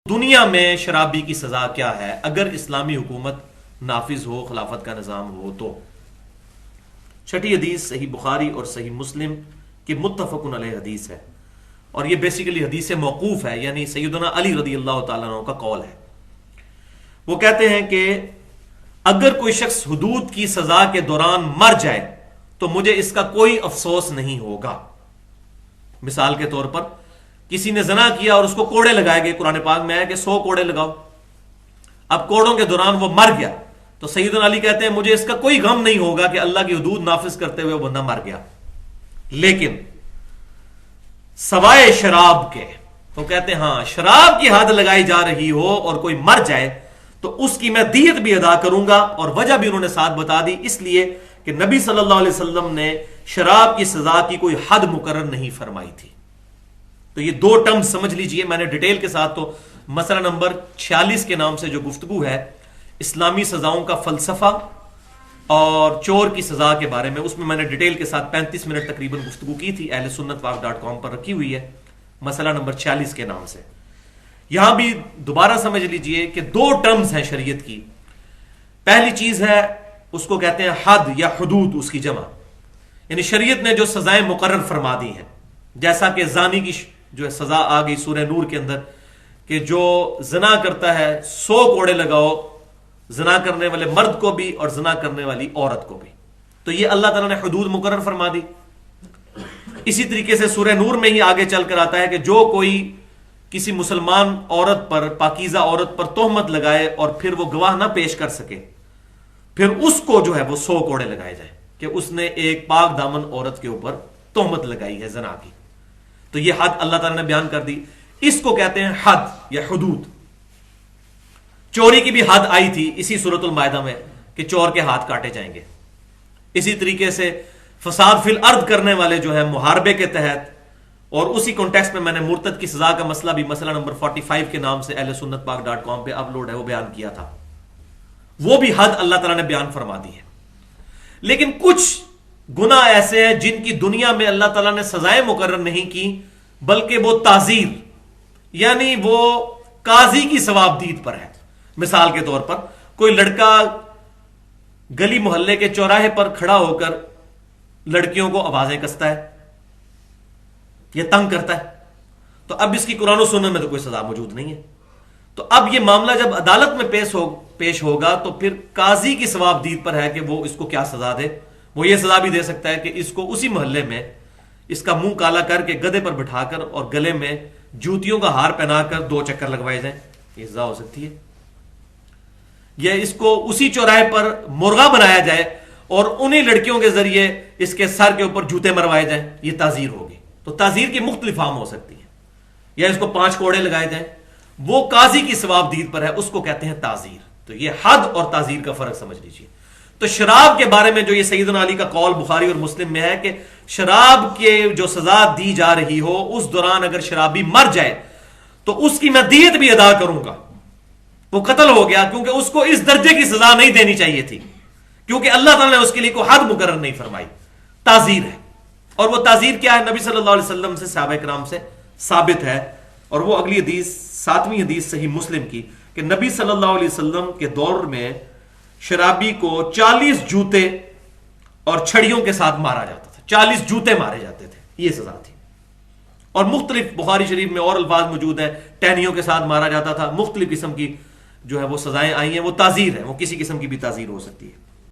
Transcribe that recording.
دنیا میں شرابی کی سزا کیا ہے اگر اسلامی حکومت نافذ ہو، خلافت کا نظام ہو تو؟ چھٹی حدیث صحیح بخاری اور صحیح مسلم کی متفق علیہ حدیث ہے، اور یہ بیسیکلی حدیث موقوف ہے، یعنی سیدنا علی رضی اللہ تعالیٰ عنہ کا قول ہے۔ وہ کہتے ہیں کہ اگر کوئی شخص حدود کی سزا کے دوران مر جائے تو مجھے اس کا کوئی افسوس نہیں ہوگا۔ مثال کے طور پر کسی نے زنا کیا اور اس کو کوڑے لگائے گئے، قرآن پاک میں ہے کہ 100 کوڑے لگاؤ۔ اب کوڑوں کے دوران وہ مر گیا تو سیدنا علی کہتے ہیں مجھے اس کا کوئی غم نہیں ہوگا کہ اللہ کی حدود نافذ کرتے ہوئے وہ بندہ مر گیا، لیکن سوائے شراب کے، تو کہتے ہیں ہاں شراب کی حد لگائی جا رہی ہو اور کوئی مر جائے تو اس کی میں دیت بھی ادا کروں گا، اور وجہ بھی انہوں نے ساتھ بتا دی، اس لیے کہ نبی صلی اللہ علیہ وسلم نے شراب کی سزا کی کوئی حد مقرر نہیں فرمائی تھی۔ تو یہ دو ٹرم سمجھ لیجئے، میں نے ڈیٹیل کے ساتھ تو مسئلہ نمبر 46 کے نام سے جو گفتگو ہے اسلامی سزاؤں کا فلسفہ اور چور کی سزا کے بارے میں، اس میں نے ڈیٹیل کے ساتھ 35 منٹ تقریباً گفتگو کی تھی، اہل سنت پاک.com پر رکھی ہوئی ہے، مسئلہ نمبر 46 کے نام سے۔ یہاں بھی دوبارہ سمجھ لیجئے کہ دو ٹرمز ہیں شریعت کی۔ پہلی چیز ہے اس کو کہتے ہیں حد یا حدود، اس کی جمع، یعنی شریعت نے جو سزائیں مقرر فرما دی ہیں، جیسا کہ زانی کی جو سزا آ گئی سورہ نور کے اندر کہ جو زنا کرتا ہے 100 کوڑے لگاؤ، زنا کرنے والے مرد کو بھی اور زنا کرنے والی عورت کو بھی۔ تو یہ اللہ تعالیٰ نے حدود مقرر فرما دی۔ اسی طریقے سے سورہ نور میں ہی آگے چل کر آتا ہے کہ جو کوئی کسی مسلمان عورت پر، پاکیزہ عورت پر تہمت لگائے اور پھر وہ گواہ نہ پیش کر سکے، پھر اس کو جو ہے وہ 100 کوڑے لگائے جائیں کہ اس نے ایک پاک دامن عورت کے اوپر تہمت لگائی ہے زنا کی۔ تو یہ حد اللہ تعالیٰ نے بیان کر دی، اس کو کہتے ہیں حد یا حدود۔ چوری کی بھی حد آئی تھی اسی سورۃ المائدہ میں کہ چور کے ہاتھ کاٹے جائیں گے۔ اسی طریقے سے فساد فی الارض کرنے والے جو ہے محاربے کے تحت، اور اسی کانٹیکسٹ میں نے مرتد کی سزا کا مسئلہ بھی مسئلہ نمبر 45 کے نام سے اہل سنت پاک.com پہ اپلوڈ ہے، وہ بیان کیا تھا۔ وہ بھی حد اللہ تعالیٰ نے بیان فرما دی ہے۔ لیکن کچھ گناہ ایسے ہیں جن کی دنیا میں اللہ تعالیٰ نے سزائیں مقرر نہیں کی، بلکہ وہ تعزیر، یعنی وہ قاضی کی ثواب دید پر ہے۔ مثال کے طور پر کوئی لڑکا گلی محلے کے چوراہے پر کھڑا ہو کر لڑکیوں کو آوازیں کستا ہے یا تنگ کرتا ہے، تو اب اس کی قرآن و سنت میں تو کوئی سزا موجود نہیں ہے۔ تو اب یہ معاملہ جب عدالت میں پیش ہوگا تو پھر قاضی کی ثواب دید پر ہے کہ وہ اس کو کیا سزا دے۔ وہ یہ سزا بھی دے سکتا ہے کہ اس کو اسی محلے میں اس کا منہ کالا کر کے گدھے پر بٹھا کر اور گلے میں جوتیوں کا ہار پہنا کر 2 چکر لگوائے جائیں، یہ سزا ہو سکتی ہے۔ یا اس کو اسی چوراہے پر مرغا بنایا جائے اور انہی لڑکیوں کے ذریعے اس کے سر کے اوپر جوتے مروائے جائیں، یہ تعزیر ہوگی۔ تو تعزیر کی مختلف فارم ہو سکتی ہیں، یا اس کو 5 کوڑے لگائے جائیں، وہ قاضی کی ثواب دید پر ہے، اس کو کہتے ہیں تعزیر۔ تو یہ حد اور تعزیر کا فرق سمجھ لیجیے۔ تو شراب کے بارے میں جو یہ سیدنا علی کا قول بخاری اور مسلم میں ہے کہ شراب کے جو سزا دی جا رہی ہو اس دوران اگر شرابی مر جائے تو اس کی میں دیت بھی ادا کروں گا، وہ قتل ہو گیا، کیونکہ اس کو اس درجے کی سزا نہیں دینی چاہیے تھی، کیونکہ اللہ تعالیٰ نے اس کے لیے کوئی حد مقرر نہیں فرمائی۔ تعزیر ہے، اور وہ تعزیر کیا ہے؟ نبی صلی اللہ علیہ وسلم سے، صحابہ کرام سے ثابت ہے، اور وہ اگلی حدیث 7ویں حدیث صحیح مسلم کی کہ نبی صلی اللہ علیہ وسلم کے دور میں شرابی کو 40 جوتے اور چھڑیوں کے ساتھ مارا جاتا تھا، 40 جوتے مارے جاتے تھے، یہ سزا تھی۔ اور مختلف بخاری شریف میں اور الفاظ موجود ہیں، ٹہنیوں کے ساتھ مارا جاتا تھا، مختلف قسم کی جو ہے وہ سزائیں آئی ہیں، وہ تعزیر ہے، وہ کسی قسم کی بھی تعزیر ہو سکتی ہے۔